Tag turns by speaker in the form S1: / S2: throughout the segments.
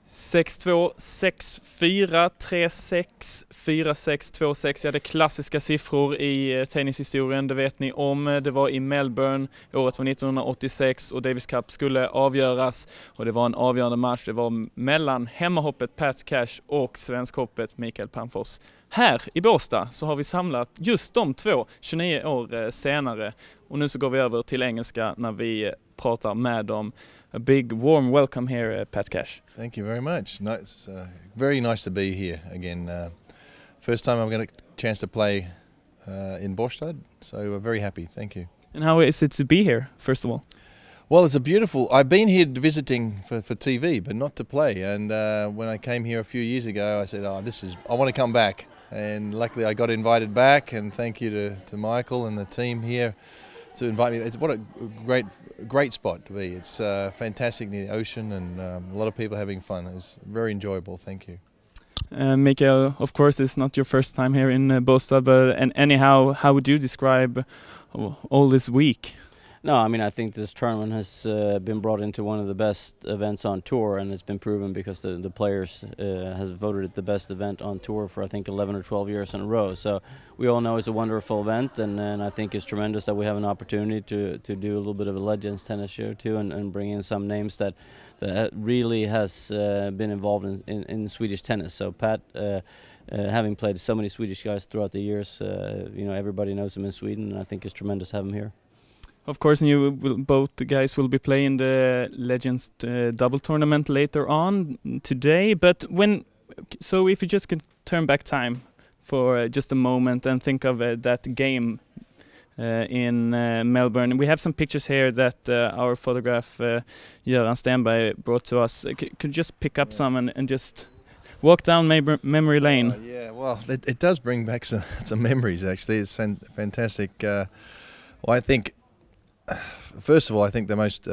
S1: 6-2, 6-4, 3-6, 4-6, 2-6. Ja, det är klassiska siffror i tennishistorien, det vet ni om. Det var i Melbourne, året var 1986 och Davis Cup skulle avgöras. Och det var en avgörande match, det var mellan hemmahoppet Pat Cash och svenskhoppet Mikael Pernfors. Här i Båstad så har vi samlat just de två 29 år senare. Och nu så går vi över till engelska när vi pratar med dem. A big warm welcome here, Pat Cash.
S2: Thank you very much. No, it's very nice to be here again. First time I'm going to chance to play in Båstad, so we're very happy. Thank you.
S1: And how is it to be here, first of all?
S2: Well, it's a beautiful. I've been here visiting for TV, but not to play. And when I came here a few years ago, I said, "Oh, I want to come back." And luckily, I got invited back. And thank you to Michael and the team here to invite me. What a great spot to be. It's fantastic near the ocean, and a lot of people having fun. It's very enjoyable. Thank you.
S1: Mikael, of course, it's not your first time here in Båstad, but anyhow, how would you describe all this week?
S3: No, I mean, I think this tournament has been brought into one of the best events on tour, and it's been proven because the players has voted it the best event on tour for, I think, 11 or 12 years in a row. So we all know it's a wonderful event, and I think it's tremendous that we have an opportunity to do a little bit of a Legends tennis show too, and bring in some names that really has been involved in Swedish tennis. So Pat, having played so many Swedish guys throughout the years, everybody knows him in Sweden, and I think it's tremendous to have him here.
S1: Of course, and both the guys will be playing the Legends double tournament later on today. But if you just can turn back time for just a moment and think of that game in Melbourne. We have some pictures here that our photograph Göran Stenberg brought to us. Could you just pick up some and just walk down memory lane?
S2: Yeah, well, it does bring back some memories, actually. It's fantastic. Well, I think, first of all, I think the most,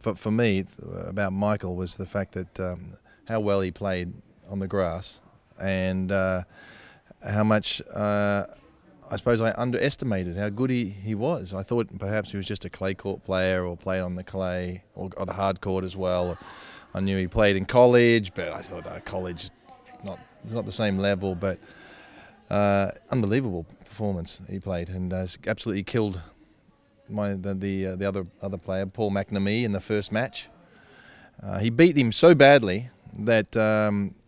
S2: for me, about Michael was the fact that how well he played on the grass, and how much, I suppose, I underestimated how good he was. I thought perhaps he was just a clay court player or played on the clay or the hard court as well. I knew he played in college, but I thought college it's not the same level, but unbelievable performance he played, and absolutely killed the other player, Paul McNamee, in the first match. He beat him so badly that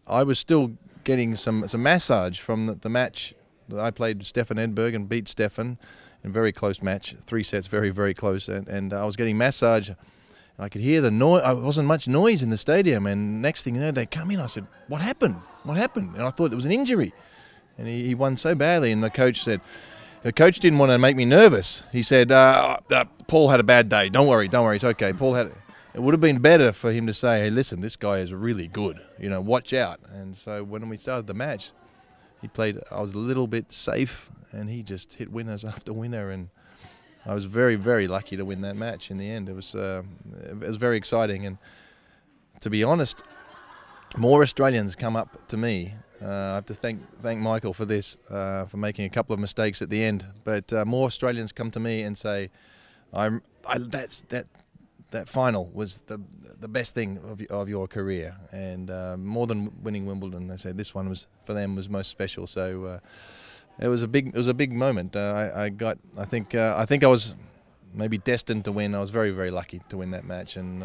S2: I was still getting some massage from the match that I played Stefan Edberg and beat Stefan in a very close match, 3 sets, very, very close, and I was getting massage. And I could hear the noise. There wasn't much noise in the stadium, and next thing you know, they come in. I said, "What happened? What happened?" And I thought it was an injury, and he won so badly. And the coach said, the coach didn't want to make me nervous. He said, "Paul had a bad day. Don't worry, it's okay." It would have been better for him to say, "Hey, listen, this guy is really good. Watch out." And so when we started the match, I was a little bit safe, and he just hit winners after winner, and I was very, very lucky to win that match in the end. It was very exciting, and to be honest, more Australians come up to me. I have to thank Michael for this, for making a couple of mistakes at the end. But more Australians come to me and say, "That final was the best thing of your career," and more than winning Wimbledon, they say this one was most special. So it was a big moment. I think I was maybe destined to win. I was very, very lucky to win that match, and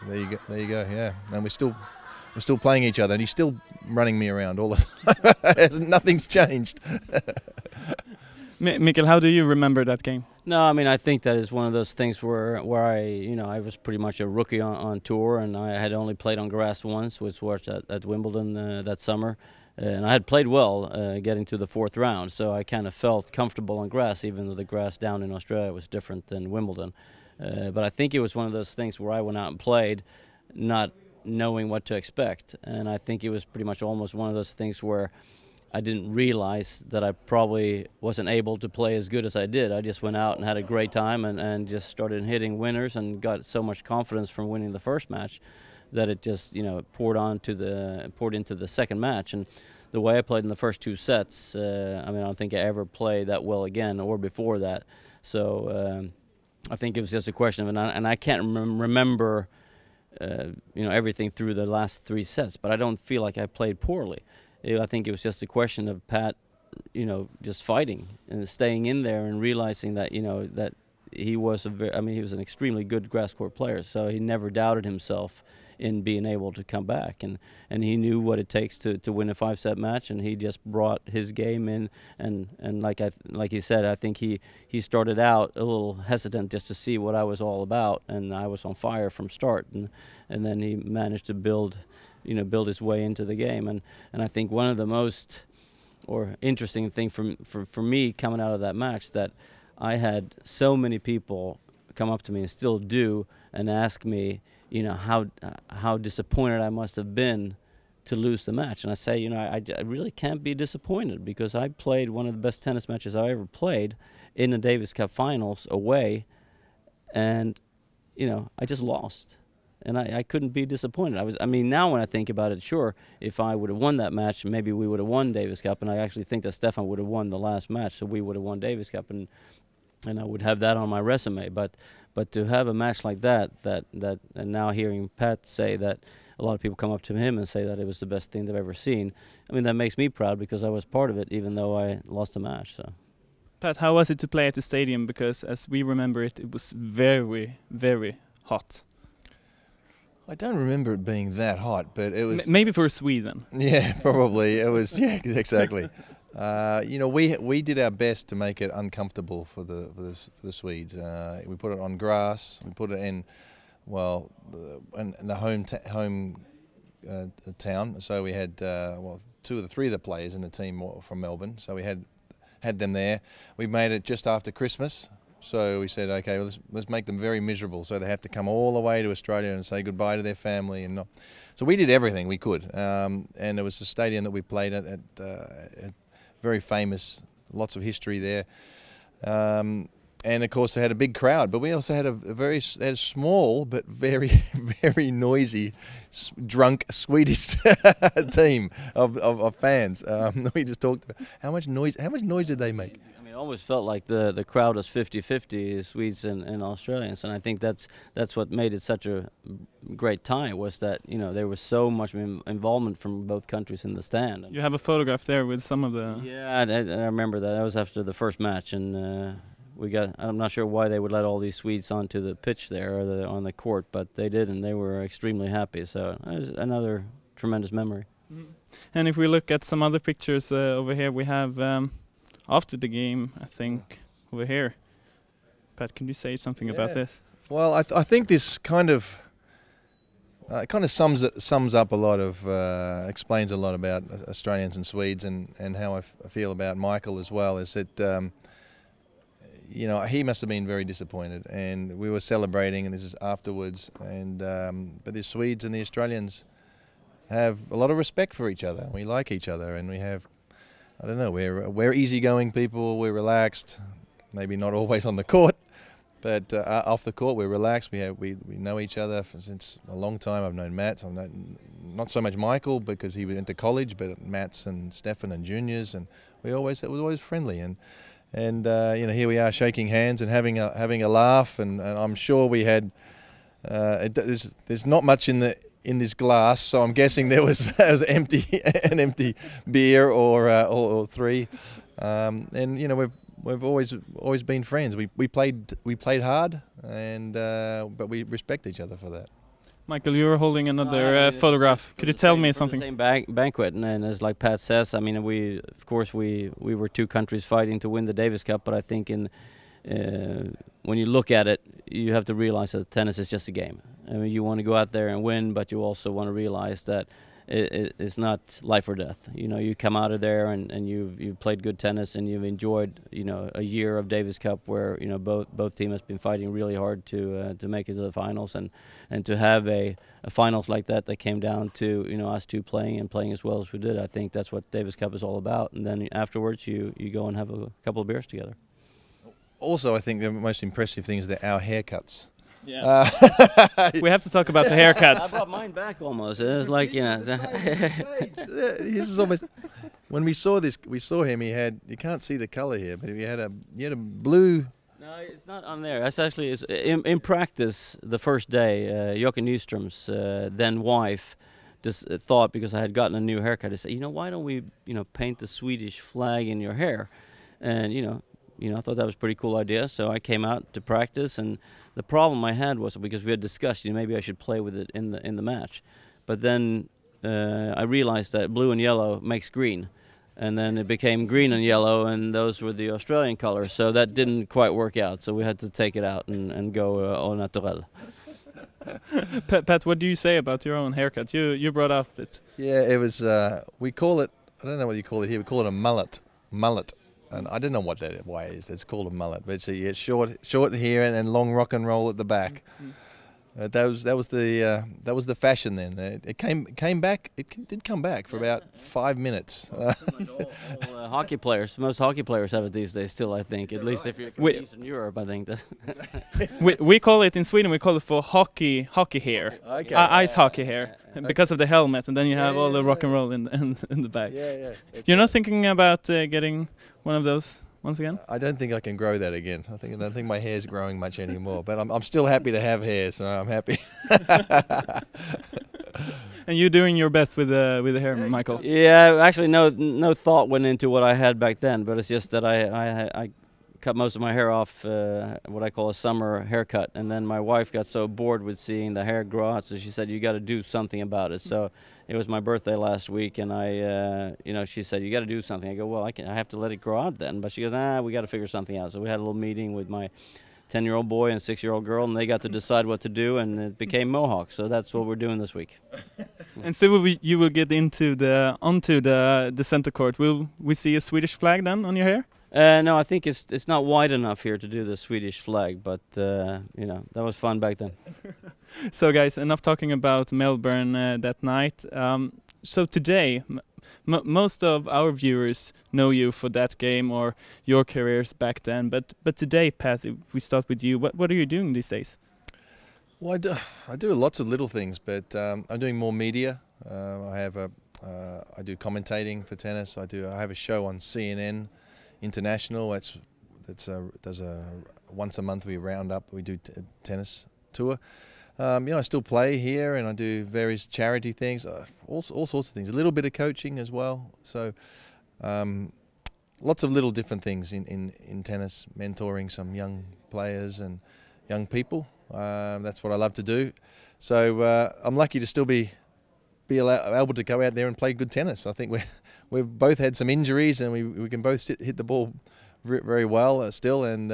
S2: there you go. Yeah, and we're still playing each other, and he's still running me around all the time. Nothing's changed.
S1: Mikael, how do you remember that game?
S3: No, I mean, I think that is one of those things where I was pretty much a rookie on tour, and I had only played on grass once, which was at Wimbledon that summer. And I had played well getting to the 4th round, so I kind of felt comfortable on grass, even though the grass down in Australia was different than Wimbledon. But I think it was one of those things where I went out and played, not knowing what to expect. And I think it was pretty much almost one of those things where I didn't realize that I probably wasn't able to play as good as I did. I just went out and had a great time and just started hitting winners and got so much confidence from winning the first match that it just poured into the second match. And the way I played in the first 2 sets, I don't think I ever played that well again or before that. So I think it was just a question of, and I can't remember everything through the last 3 sets. But I don't feel like I played poorly. I think it was just a question of Pat, just fighting and staying in there and realizing that, that he was he was an extremely good grass court player, so he never doubted himself in being able to come back, and he knew what it takes to win a 5-set match, and he just brought his game in, and like he said, I think he started out a little hesitant just to see what I was all about, and I was on fire from start, and then he managed to build his way into the game, and I think one of the most interesting thing for me coming out of that match, that I had so many people come up to me and still do and ask me, how disappointed I must have been to lose the match. And I say, I really can't be disappointed, because I played one of the best tennis matches I ever played in the Davis Cup finals away, and I just lost. And I couldn't be disappointed. Now when I think about it, sure, if I would have won that match, maybe we would have won Davis Cup, and I actually think that Stefan would have won the last match, so we would have won Davis Cup, and I would have that on my resume. But to have a match like that, and now hearing Pat say that, a lot of people come up to him and say that it was the best thing they've ever seen. That makes me proud, because I was part of it, even though I lost the match. So,
S1: Pat, how was it to play at the stadium? Because as we remember it, it was very, very hot.
S2: I don't remember it being that hot, but it was...
S1: Maybe for Sweden.
S2: Yeah, probably. It was, yeah, exactly. We did our best to make it uncomfortable for the Swedes. We put it on grass. We put it in, in the home town. So we had 2 of the 3 of the players in the team were from Melbourne. So we had them there. We made it just after Christmas. So we said, okay, well, let's make them very miserable, so they have to come all the way to Australia and say goodbye to their family. So we did everything we could, and it was the stadium that we played at very famous, lots of history there, and of course they had a big crowd. But we also had a small but very very noisy, drunk Swedish team of fans. We just talked about how much noise did they make.
S3: It almost felt like the crowd was 50-50, Swedes and Australians, and I think that's what made it such a great time, was that there was so much involvement from both countries in the stand.
S1: You have a photograph there with some of the...
S3: Yeah, I remember that. That was after the first match, and I'm not sure why they would let all these Swedes onto the pitch there, or on the court, but they did, and they were extremely happy. So it was another tremendous memory.
S1: Mm-hmm. And if we look at some other pictures over here, we have... after the game, I think, over here. Pat, can you say something about this?
S2: Well, I think this kind of sums up a lot of, explains a lot about Australians and Swedes, and how I feel about Mikael as well. Is that he must have been very disappointed, and we were celebrating, and this is afterwards, and but the Swedes and the Australians have a lot of respect for each other. We like each other, and we have, I don't know, we're easygoing people, we're relaxed, maybe not always on the court, but off the court we're relaxed. We know each other since a long time. I've known Mats, I've known not so much Mikael because he went to college, but Mats and Stefan and juniors, and it was always friendly, and here we are shaking hands and having a laugh, and I'm sure we had there's not much in this glass, so I'm guessing there was an empty beer or 3, and we've always been friends. We played hard, and but we respect each other for that.
S1: Michael, you were holding another photograph. Could you tell me something?
S3: The same banquet, and as like Pat says, we were 2 countries fighting to win the Davis Cup, but I think when you look at it, you have to realize that tennis is just a game. You want to go out there and win, but you also want to realize that it's not life or death. You come out of there and you've played good tennis, and you've enjoyed a year of Davis Cup where both teams have been fighting really hard to make it to the finals, and to have a finals like that came down to us 2 playing as well as we did. I think that's what Davis Cup is all about. And then afterwards you go and have a couple of beers together.
S2: Also, I think the most impressive thing is our haircuts.
S1: Yeah. We have to talk about the haircuts.
S3: I brought mine back almost. It was like,
S2: This is almost. When we saw him. You can't see the color here, but he had a blue.
S3: No, No, it's not on there. That's actually in practice. The first day, Jochen Nyström's then wife just thought, because I had gotten a new haircut, I said, why don't we, paint the Swedish flag in your hair? And I thought that was a pretty cool idea. So I came out to practice, and the problem I had was, because we had discussed, maybe I should play with it in the match, but then I realized that blue and yellow makes green. And then it became green and yellow, and those were the Australian colors. So that didn't quite work out. So we had to take it out and go au naturel.
S1: Pat, what do you say about your own haircut? You brought up it.
S2: Yeah, it was. We call it. I don't know what you call it here. We call it a mullet. And I don't know why it is. It's called a mullet. But it's short here and long rock and roll at the back. That was the fashion then. It came back. It did come back for about 5 minutes.
S3: All hockey players, most hockey players have it these days still, I think. At least if you're from Eastern Europe, I think.
S1: we call it in Sweden. We call it for hockey hair,
S2: Okay.
S1: Ice hockey hair, because of the helmet, and then you have all the rock and roll in the back.
S2: Yeah.
S1: You're not thinking about getting one of those once again?
S2: I don't think I can grow that again. I don't think my hair's growing much anymore. But I'm still happy to have hair, so I'm happy.
S1: And you're doing your best with the hair, Michael.
S3: Yeah, actually, no thought went into what I had back then. But it's just that I cut most of my hair off, what I call a summer haircut, and then my wife got so bored with seeing the hair grow out, so she said, "You got to do something about it." So it was my birthday last week, and she said, "You got to do something." I go, "Well, I have to let it grow out then." But she goes, we got to figure something out. So we had a little meeting with my 10-year-old boy and 6-year-old girl, and they got to decide what to do, and it became Mohawk. So that's what we're doing this week.
S1: And so you will get onto the center court. Will we see a Swedish flag then on your hair?
S3: No, I think it's not wide enough here to do the Swedish flag, but that was fun back then.
S1: So guys, enough talking about Melbourne that night. So today, most of our viewers know you for that game or your careers back then. But today, Pat, if we start with you, what are you doing these days?
S2: Well, I do lots of little things, but I'm doing more media. I do commentating for tennis. I have a show on CNN International. Does a once a month we round up. We do tennis tour. I still play here, and I do various charity things, all sorts of things. A little bit of coaching as well. So lots of little different things in tennis, mentoring some young players and young people. That's what I love to do. So I'm lucky to still be able to go out there and play good tennis. I think we've both had some injuries, and we can both hit the ball very well still, and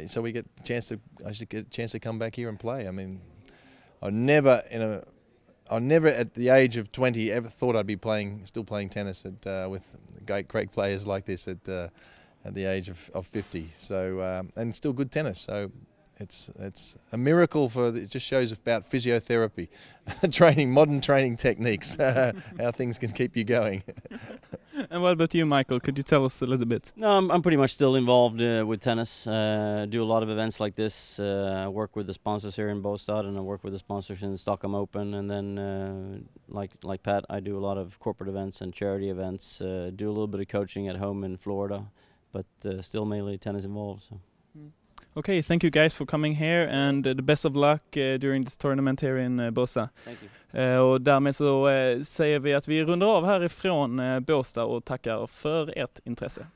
S2: so I should get a chance to come back here and play. I mean, I never at the age of 20 ever thought I'd be still playing tennis with great players like this at the age of 50. So and still good tennis. So it's a miracle. It just shows about physiotherapy, modern training techniques, how things can keep you going.
S1: And what about you, Michael? Could you tell us a little bit?
S3: No, I'm pretty much still involved with tennis. Do a lot of events like this. I work with the sponsors here in Båstad, and I work with the sponsors in the Stockholm Open. And then, like Pat, I do a lot of corporate events and charity events. Do a little bit of coaching at home in Florida, but still mainly tennis involved. So.
S1: Okay, thank you guys for coming here, and the best of luck during this tournament here in Båstad.
S3: Thank you.
S1: Och därmed så säger vi att vi rundar av härifrån Båstad och tackar för ert intresse.